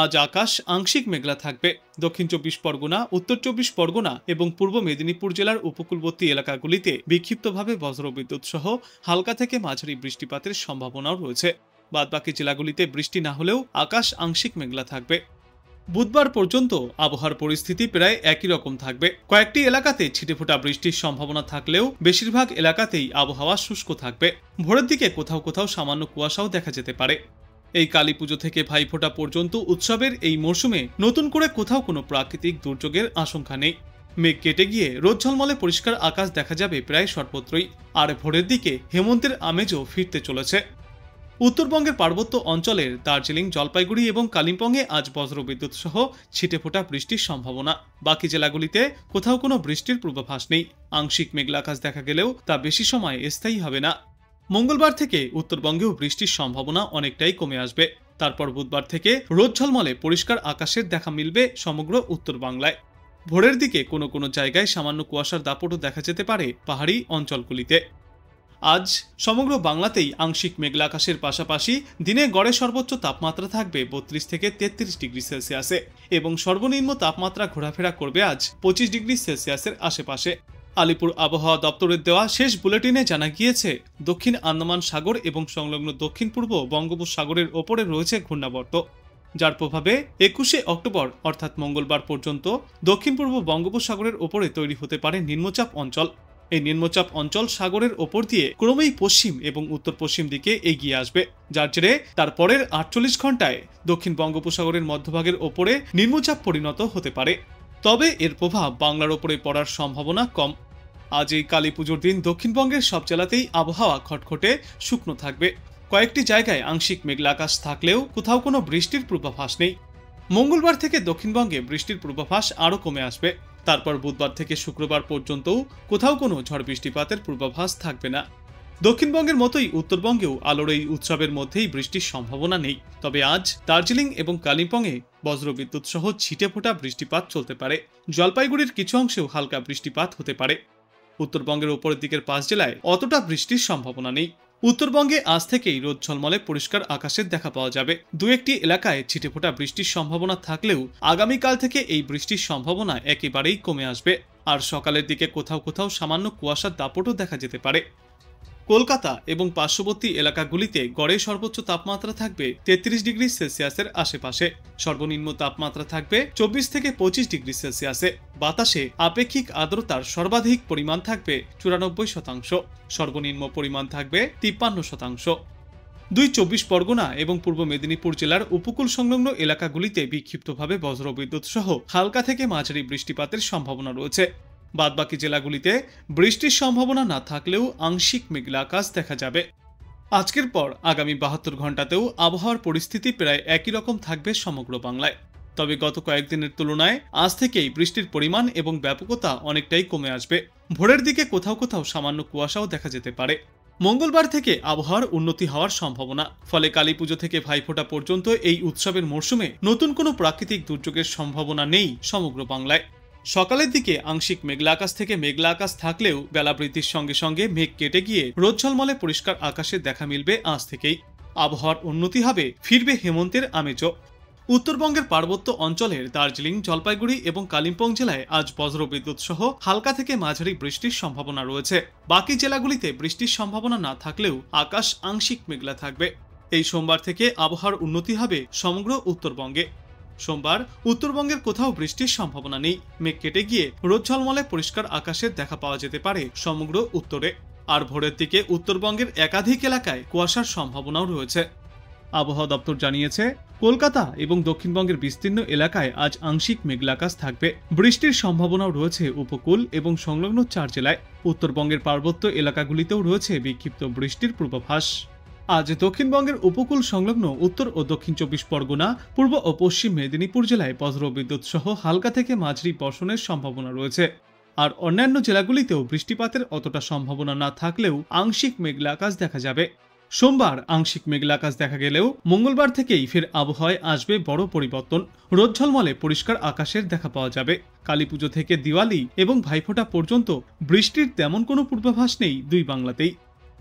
আজ আকাশ আংশিক মেঘলা থাকবে। দক্ষিণ চব্বিশ পরগনা, উত্তর চব্বিশ পরগনা এবং পূর্ব মেদিনীপুর জেলার উপকূলবর্তী এলাকাগুলিতে বিক্ষিপ্তভাবে বজ্রবিদ্যুৎ সহ হালকা থেকে মাঝারি বৃষ্টিপাতের সম্ভাবনাও রয়েছে। বাদবাকি জেলাগুলিতে বৃষ্টি না হলেও আকাশ আংশিক মেঘলা থাকবে। বুধবার পর্যন্ত আবহাওয়ার পরিস্থিতি প্রায় একই রকম থাকবে। কয়েকটি এলাকাতে ছিটেফোঁটা বৃষ্টির সম্ভাবনা থাকলেও বেশিরভাগ এলাকাতেই আবহাওয়া শুষ্ক থাকবে। ভোরের দিকে কোথাও কোথাও সামান্য কুয়াশাও দেখা যেতে পারে। এই কালী পুজো থেকে ভাইফোঁটা পর্যন্ত উৎসবের এই মরশুমে নতুন করে কোথাও কোনো প্রাকৃতিক দুর্যোগের আশঙ্কা নেই। মেঘ কেটে গিয়ে রোদ ঝলমলে পরিষ্কার আকাশ দেখা যাবে প্রায় সর্বত্রই। আর ভোরের দিকে হেমন্তের আমেজও ফিরতে চলেছে। উত্তরবঙ্গের পার্বত্য অঞ্চলের দার্জিলিং, জলপাইগুড়ি এবং কালিম্পংয়ে আজ বজ্রবিদ্যুৎ সহ ছিটেফোঁটা বৃষ্টির সম্ভাবনা। বাকি জেলাগুলিতে কোথাও কোনো বৃষ্টির পূর্বাভাস নেই। আংশিক মেঘলা আকাশ দেখা গেলেও তা বেশি সময় স্থায়ী হবে না। মঙ্গলবার থেকে উত্তরবঙ্গেও বৃষ্টির সম্ভাবনা অনেকটাই কমে আসবে। তারপর বুধবার থেকে রোদ ঝলমলে পরিষ্কার আকাশের দেখা মিলবে সমগ্র উত্তর বাংলায়। ভোরের দিকে কোনো কোনো জায়গায় সামান্য কুয়াশার দাপটও দেখা যেতে পারে পাহাড়ি অঞ্চলগুলিতে। আজ সমগ্র বাংলাতেই আংশিক মেঘলা আকাশের পাশাপাশি দিনে গড়ে সর্বোচ্চ তাপমাত্রা থাকবে 32 থেকে 33 ডিগ্রি সেলসিয়াসে এবং সর্বনিম্ন তাপমাত্রা ঘোরাফেরা করবে আজ 25 ডিগ্রি সেলসিয়াসের আশেপাশে। আলিপুর আবহাওয়া দপ্তরের দেওয়া শেষ বুলেটিনে জানা গিয়েছে, দক্ষিণ আন্দামান সাগর এবং সংলগ্ন দক্ষিণ পূর্ব বঙ্গোপসাগরের ওপরে রয়েছে ঘূর্ণাবর্ত, যার প্রভাবে 21শে অক্টোবর অর্থাৎ মঙ্গলবার পর্যন্ত দক্ষিণ পূর্ব বঙ্গোপসাগরের ওপরে তৈরি হতে পারে নিম্নচাপ অঞ্চল। এই নিম্নচাপ অঞ্চল সাগরের ওপর দিয়ে ক্রমেই পশ্চিম এবং উত্তর পশ্চিম দিকে এগিয়ে আসবে, যার জেরে তার পরের 48 ঘন্টায় দক্ষিণ বঙ্গোপসাগরের মধ্যভাগের ওপরে নিম্নচাপ পরিণত হতে পারে। তবে এর প্রভাব বাংলার ওপরে পড়ার সম্ভাবনা কম। আজ এই কালী পুজোর দিন দক্ষিণবঙ্গের সব জেলাতেই আবহাওয়া খটখটে শুকনো থাকবে। কয়েকটি জায়গায় আংশিক মেঘলা আকাশ থাকলেও কোথাও কোনো বৃষ্টির পূর্বাভাস নেই। মঙ্গলবার থেকে দক্ষিণবঙ্গে বৃষ্টির পূর্বাভাস আরও কমে আসবে। তারপর বুধবার থেকে শুক্রবার পর্যন্তও কোথাও কোনো ঝড় বৃষ্টিপাতের পূর্বাভাস থাকবে না। দক্ষিণবঙ্গের মতোই উত্তরবঙ্গেও আলোর এই উৎসবের মধ্যেই বৃষ্টির সম্ভাবনা নেই। তবে আজ দার্জিলিং এবং কালিম্পংয়ে বজ্রবিদ্যুৎ সহ ছিটেফোঁটা বৃষ্টিপাত চলতে পারে। জলপাইগুড়ির কিছু অংশেও হালকা বৃষ্টিপাত হতে পারে। উত্তরবঙ্গের উপরের দিকের 5 জেলায় অতটা বৃষ্টির সম্ভাবনা নেই। উত্তরবঙ্গে আজ থেকেই রোদ ঝলমলে পরিষ্কার আকাশের দেখা পাওয়া যাবে। দু একটি এলাকায় ছিটেফোঁটা বৃষ্টির সম্ভাবনা থাকলেও আগামীকাল থেকে এই বৃষ্টির সম্ভাবনা একেবারেই কমে আসবে। আর সকালের দিকে কোথাও কোথাও সামান্য কুয়াশার দাপটও দেখা যেতে পারে। কলকাতা এবং পার্শ্ববর্তী এলাকাগুলিতে গড়ে সর্বোচ্চ তাপমাত্রা থাকবে 33 ডিগ্রি সেলসিয়াসের আশেপাশে। সর্বনিম্ন তাপমাত্রা থাকবে 24 থেকে 25 ডিগ্রি সেলসিয়াসে। বাতাসে আপেক্ষিক আর্দ্রতার সর্বাধিক পরিমাণ থাকবে 94%, সর্বনিম্ন পরিমাণ থাকবে 53%। 24 পরগনা এবং পূর্ব মেদিনীপুর জেলার উপকূল সংলগ্ন এলাকাগুলিতে বিক্ষিপ্তভাবে বজ্রবিদ্যুৎ সহ হালকা থেকে মাঝারি বৃষ্টিপাতের সম্ভাবনা রয়েছে। বাদবাকি জেলাগুলিতে বৃষ্টির সম্ভাবনা না থাকলেও আংশিক মেঘলা আকাশ দেখা যাবে। আজকের পর আগামী 72 ঘন্টাতেও আবহাওয়ার পরিস্থিতি প্রায় একই রকম থাকবে সমগ্র বাংলায়। তবে গত কয়েকদিনের তুলনায় আজ থেকেই বৃষ্টির পরিমাণ এবং ব্যাপকতা অনেকটাই কমে আসবে। ভোরের দিকে কোথাও কোথাও সামান্য কুয়াশাও দেখা যেতে পারে। মঙ্গলবার থেকে আবহাওয়ার উন্নতি হওয়ার সম্ভাবনা। ফলে কালী পুজো থেকে ভাইফোঁটা পর্যন্ত এই উৎসবের মরশুমে নতুন কোনো প্রাকৃতিক দুর্যোগের সম্ভাবনা নেই সমগ্র বাংলায়। সকালের দিকে আংশিক মেঘলা আকাশ থেকে মেঘলা আকাশ থাকলেও বেলা বৃদ্ধির সঙ্গে সঙ্গে মেঘ কেটে গিয়ে রোদ ঝলমলে পরিষ্কার আকাশের দেখা মিলবে আজ থেকেই। আবহাওয়ার উন্নতি হবে, ফিরবে হেমন্তের আমেজও। উত্তরবঙ্গের পার্বত্য অঞ্চলের দার্জিলিং, জলপাইগুড়ি এবং কালিম্পং জেলায় আজ বজ্রবিদ্যুৎ সহ হালকা থেকে মাঝারি বৃষ্টির সম্ভাবনা রয়েছে। বাকি জেলাগুলিতে বৃষ্টির সম্ভাবনা না থাকলেও আকাশ আংশিক মেঘলা থাকবে। এই সোমবার থেকে আবহাওয়ার উন্নতি হবে সমগ্র উত্তরবঙ্গে। সোমবার উত্তরবঙ্গের কোথাও বৃষ্টির সম্ভাবনা নেই। মেঘ কেটে গিয়ে রোদ ঝলমলে পরিষ্কার আকাশের দেখা পাওয়া যেতে পারে সমগ্র উত্তরে। আর ভোরের দিকে উত্তরবঙ্গের একাধিক এলাকায় কুয়াশার সম্ভাবনাও রয়েছে। আবহাওয়া দপ্তর জানিয়েছে, কলকাতা এবং দক্ষিণবঙ্গের বিস্তীর্ণ এলাকায় আজ আংশিক মেঘলা আকাশ থাকবে। বৃষ্টির সম্ভাবনাও রয়েছে উপকূল এবং সংলগ্ন 4 জেলায়। উত্তরবঙ্গের পার্বত্য এলাকাগুলিতেও রয়েছে বিক্ষিপ্ত বৃষ্টির পূর্বাভাস। আজ দক্ষিণবঙ্গের উপকূল সংলগ্ন উত্তর ও দক্ষিণ 24 পরগনা, পূর্ব ও পশ্চিম মেদিনীপুর জেলায় বজ্রবিদ্যুৎ সহ হালকা থেকে মাঝারি বর্ষণের সম্ভাবনা রয়েছে। আর অন্যান্য জেলাগুলিতেও বৃষ্টিপাতের অতটা সম্ভাবনা না থাকলেও আংশিক মেঘলা আকাশ দেখা যাবে। সোমবার আংশিক মেঘলা আকাশ দেখা গেলেও মঙ্গলবার থেকেই ফের আবহাওয়ায় আসবে বড় পরিবর্তন। রোদ ঝলমলে পরিষ্কার আকাশের দেখা পাওয়া যাবে। কালী পুজো থেকে দিওয়ালি এবং ভাইফোঁটা পর্যন্ত বৃষ্টির তেমন কোনো পূর্বাভাস নেই দুই বাংলাতেই।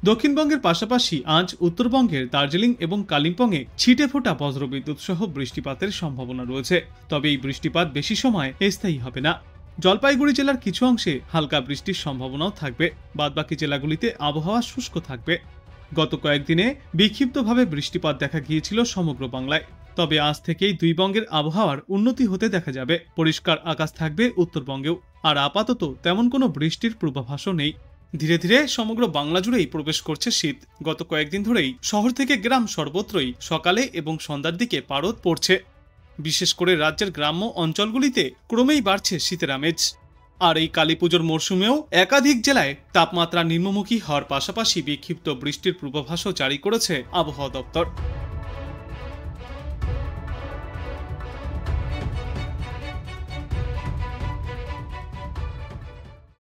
দক্ষিণবঙ্গের পাশাপাশি আজ উত্তরবঙ্গের দার্জিলিং এবং কালিম্পংয়ে ছিটে ফোটা বজ্রবিদ্যুৎ সহ বৃষ্টিপাতের সম্ভাবনা রয়েছে। তবে এই বৃষ্টিপাত বেশি সময় স্থায়ী হবে না। জলপাইগুড়ি জেলার কিছু অংশে হালকা বৃষ্টির সম্ভাবনাও থাকবে। বাদবাকি জেলাগুলিতে আবহাওয়া শুষ্ক থাকবে। গত কয়েকদিনে বিক্ষিপ্তভাবে বৃষ্টিপাত দেখা গিয়েছিল সমগ্র বাংলায়। তবে আজ থেকেই দুই বঙ্গের আবহাওয়ার উন্নতি হতে দেখা যাবে। পরিষ্কার আকাশ থাকবে উত্তরবঙ্গেও। আর আপাতত তেমন কোনো বৃষ্টির পূর্বাভাসও নেই। ধীরে ধীরে সমগ্র বাংলা জুড়েই প্রবেশ করছে শীত। গত কয়েকদিন ধরেই শহর থেকে গ্রাম সর্বত্রই সকালে এবং সন্ধ্যার দিকে পারদ পড়ছে। বিশেষ করে রাজ্যের গ্রাম্য অঞ্চলগুলিতে ক্রমেই বাড়ছে শীতের আমেজ। আর এই কালীপুজোর মরশুমেও একাধিক জেলায় তাপমাত্রা নিম্নমুখী হওয়ার পাশাপাশি বিক্ষিপ্ত বৃষ্টির পূর্বাভাসও জারি করেছে আবহাওয়া দপ্তর।